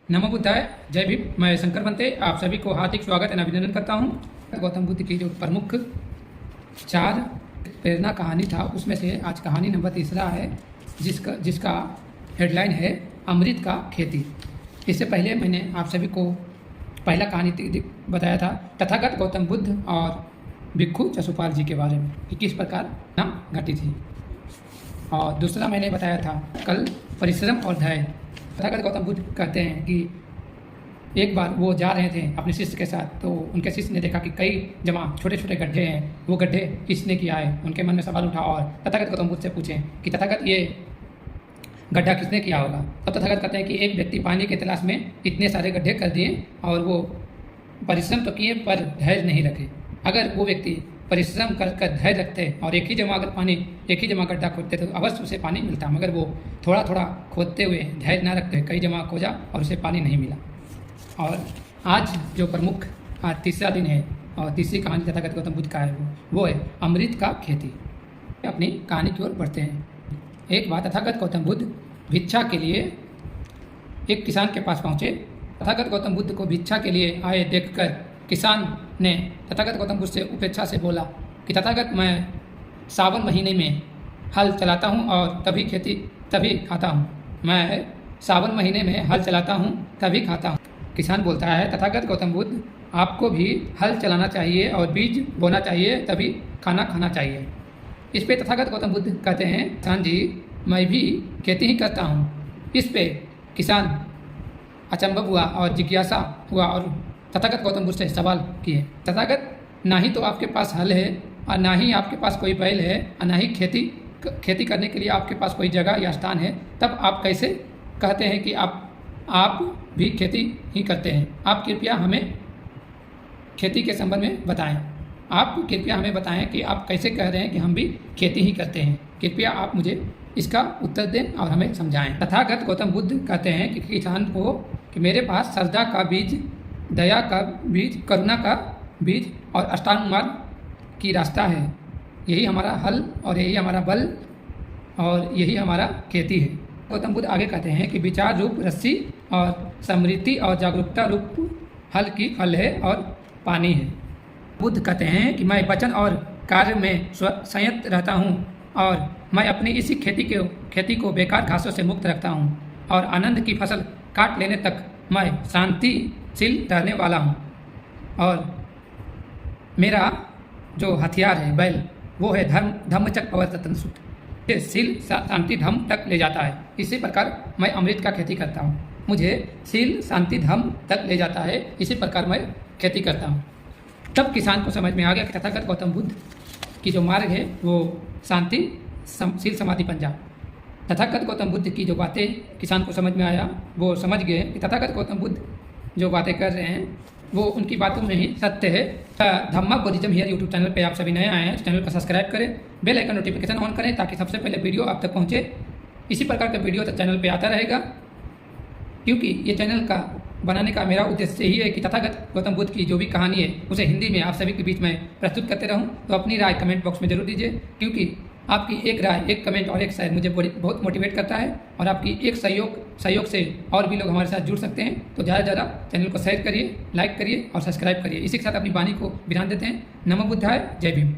नमो बुद्धाय, जय भीम। मैं शंकर बनते आप सभी को हार्दिक स्वागत एवं अभिनंदन करता हूँ। गौतम बुद्ध की जो प्रमुख 4 प्रेरणा कहानी था उसमें से आज कहानी नंबर 3 है, जिसका हेडलाइन है अमृत का खेती। इससे पहले मैंने आप सभी को पहला कहानी बताया था तथागत गौतम बुद्ध और भिक्षु जसुपाल जी के बारे में कि किस प्रकार नाम घटी थी। और दूसरा मैंने बताया था कल परिश्रम और धैर्य। तथागत गौतम बुद्ध कहते हैं कि एक बार वो जा रहे थे अपने शिष्य के साथ, तो उनके शिष्य ने देखा कि कई जमा छोटे छोटे गड्ढे हैं, वो गड्ढे किसने किया है। उनके मन में सवाल उठा और तथागत गौतम बुद्ध से पूछें कि तथागत ये गड्ढा किसने किया होगा। तब तथागत कहते हैं कि एक व्यक्ति पानी की तलाश में इतने सारे गड्ढे कर दिए और वो परिश्रम तो किए पर धैर्य नहीं रखे। अगर वो व्यक्ति परिश्रम कर धैर्य रखते और एक ही जमा गड्ढा खोदते तो अवश्य उसे पानी मिलता, मगर वो थोड़ा थोड़ा खोदते हुए धैर्य ना रखते, कई जमा खोजा और उसे पानी नहीं मिला। और आज जो प्रमुख आज तीसरा दिन है और तीसरी कहानी तथागत गौतम बुद्ध का है वो है अमृत का खेती। अपनी कहानी की ओर बढ़ते हैं। एक बार तथागत गौतम बुद्ध भिक्षा के लिए एक किसान के पास पहुँचे। तथागत गौतम बुद्ध को भिक्षा के लिए आए देखकर किसान ने तथागत गौतम बुद्ध से उपेक्षा से बोला कि तथागत, मैं सावन महीने में हल चलाता हूँ और तभी खाता हूँ। मैं सावन महीने में हल चलाता हूँ तभी खाता हूँ। किसान बोलता है तथागत गौतम बुद्ध, आपको भी हल चलाना चाहिए और बीज बोना चाहिए तभी खाना खाना चाहिए। इस पे तथागत गौतम बुद्ध कहते हैं, किसान जी, मैं भी खेती ही करता हूँ। इस पे किसान अचंभव हुआ और जिज्ञासा हुआ और तथागत गौतम बुद्ध से सवाल किए, तथागत, ना ही तो आपके पास हल है और ना ही आपके पास कोई बैल है और ना ही खेती करने के लिए आपके पास कोई जगह या स्थान है, तब आप कैसे कहते हैं कि आप भी खेती ही करते हैं। आप कृपया हमें खेती के संबंध में बताएं। आप कृपया हमें बताएं कि आप कैसे कह रहे हैं कि हम भी खेती ही करते हैं। कृपया आप मुझे इसका उत्तर दें और हमें समझाएं। तथागत गौतम बुद्ध कहते हैं कि किसान को कि मेरे पास श्रद्धा का बीज, दया का बीज, करुणा का बीज और अष्टांग मार्ग की रास्ता है। यही हमारा हल और यही हमारा बल और यही हमारा खेती है। गौतम बुद्ध आगे कहते हैं कि विचार रूप रस्सी और स्मृति और जागरूकता रूप हल की फल है और पानी है। बुद्ध कहते हैं कि मैं वचन और कार्य में संयत रहता हूँ और मैं अपनी इसी खेती को बेकार घासों से मुक्त रखता हूँ और आनंद की फसल काट लेने तक मैं शांतिशील रहने वाला हूँ। और मेरा जो हथियार है बैल, वो है धम्मचक्र प्रवर्तन सूत्र। ये शील शांति धम्म तक ले जाता है। इसी प्रकार मैं अमृत का खेती करता हूँ। मुझे शील शांति धम्म तक ले जाता है, इसी प्रकार मैं खेती करता हूँ। तब किसान को समझ में आ गया कि तथागत गौतम बुद्ध की जो मार्ग है वो शांति शील समाधि पंजाब। तथागत गौतम बुद्ध की जो बातें किसान को समझ में आया, वो समझ गए कि तथागत गौतम बुद्ध जो बातें कर रहे हैं वो उनकी बातों में ही सत्य है। धम्मा बुद्धिज्म हियर यूट्यूब चैनल पे आप सभी नए आए हैं, चैनल को सब्सक्राइब करें, बेल आइकन नोटिफिकेशन ऑन करें ताकि सबसे पहले वीडियो आप तक पहुंचे। इसी प्रकार का वीडियो चैनल पे आता रहेगा, क्योंकि ये चैनल का बनाने का मेरा उद्देश्य यही है कि तथागत गौतम बुद्ध की जो भी कहानी है उसे हिंदी में आप सभी के बीच में प्रस्तुत करते रहूं। तो अपनी राय कमेंट बॉक्स में जरूर दीजिए, क्योंकि आपकी एक राय, एक कमेंट और एक शेयर मुझे बहुत मोटिवेट करता है और आपकी एक सहयोग से और भी लोग हमारे साथ जुड़ सकते हैं। तो ज़्यादा से ज़्यादा चैनल को शेयर करिए, लाइक करिए और सब्सक्राइब करिए। इसी के साथ अपनी वाणी को विराम देते हैं। नमो बुद्धाय, जय भीम।